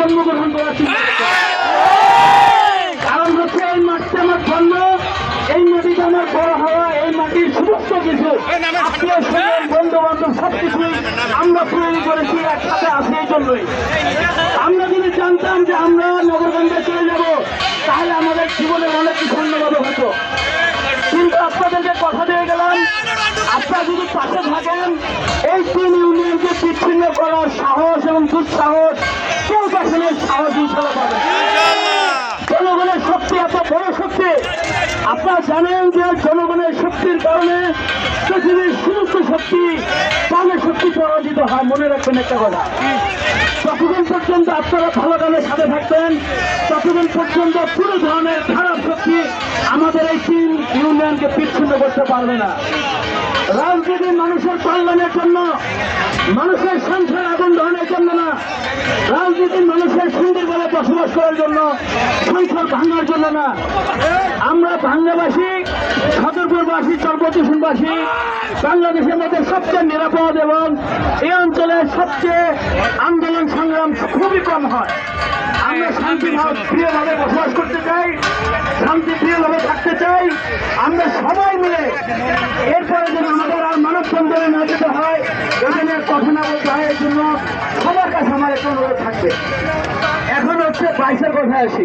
জন্মগ্রহণ করার চিন্তা করতে হবে। কারণ হচ্ছে এই মাটিতে আমার জন্ম, এই মাটিতে আমার বড় হওয়া, এই মাটির সমস্ত কিছু আত্মীয় স্বজন বন্ধু বান্ধব সবকিছুই আমরা তৈরি করেছি, একসাথে আছি। এই জন্যই আমরা যদি জানতাম যে আমরা নগরগঞ্জে চলে যাব, তাহলে আমাদের জীবনে অনেক কিছু অন্যভাবে হতো। কিন্তু আপনাদেরকে কথা দিয়ে গেলাম, আপনারা যদি পাশে থাকেন, এই 3 ইউনিয়নকে বিচ্ছিন্ন করার সাহস এবং দুঃসাহস কেউ কখনো সাহস ইনশাল্লাহ পাবে। জনগণের শক্তি এত বড় শক্তি, আপনারা জানেন যে জনগণের শক্তির কারণে পৃথিবীর সমস্ত শক্তি কালের শক্তি পরাজিত হয়। মনে রাখবেন একটা কথা, যতদিন পর্যন্ত আপনারা ভালো কালের সাথে থাকবেন, ততদিন পর্যন্ত পুরো ধরনের খারাপ শক্তি আমাদের এই 3 ইউনিয়নকে বিচ্ছিন্ন করতে পারবে না। রাজনীতি মানুষের কল্যাণের জন্য, মানুষের সংসার আগুন ধরনের জন্য না। রাজনীতি মানুষের সুন্দরভাবে বসবাস করার জন্য, সংসার ভাঙার জন্য না। আমরা বাংলাবাসী, সদরপুরবাসী, চরপতিশনবাসী বাংলাদেশের মধ্যে সবচেয়ে নিরাপদ এবং এই অঞ্চলের সবচেয়ে আন্দোলন সংগ্রাম খুবই কম হয়। আমরা শান্তিপ্রিয়ভাবে বসবাস করতে চাই, শান্তিপ্রিয়ভাবে থাকতে চাই। আমরা সবাই মিলে এরপরে যেন আমাদের আর মানববন্ধনে না যেতে হয়, এখানে কথা না বলতে হয়, এর জন্য সবার কাছে আমার একটু অনুরোধ থাকবে। এখন হচ্ছে 22-এর কথায় আসি।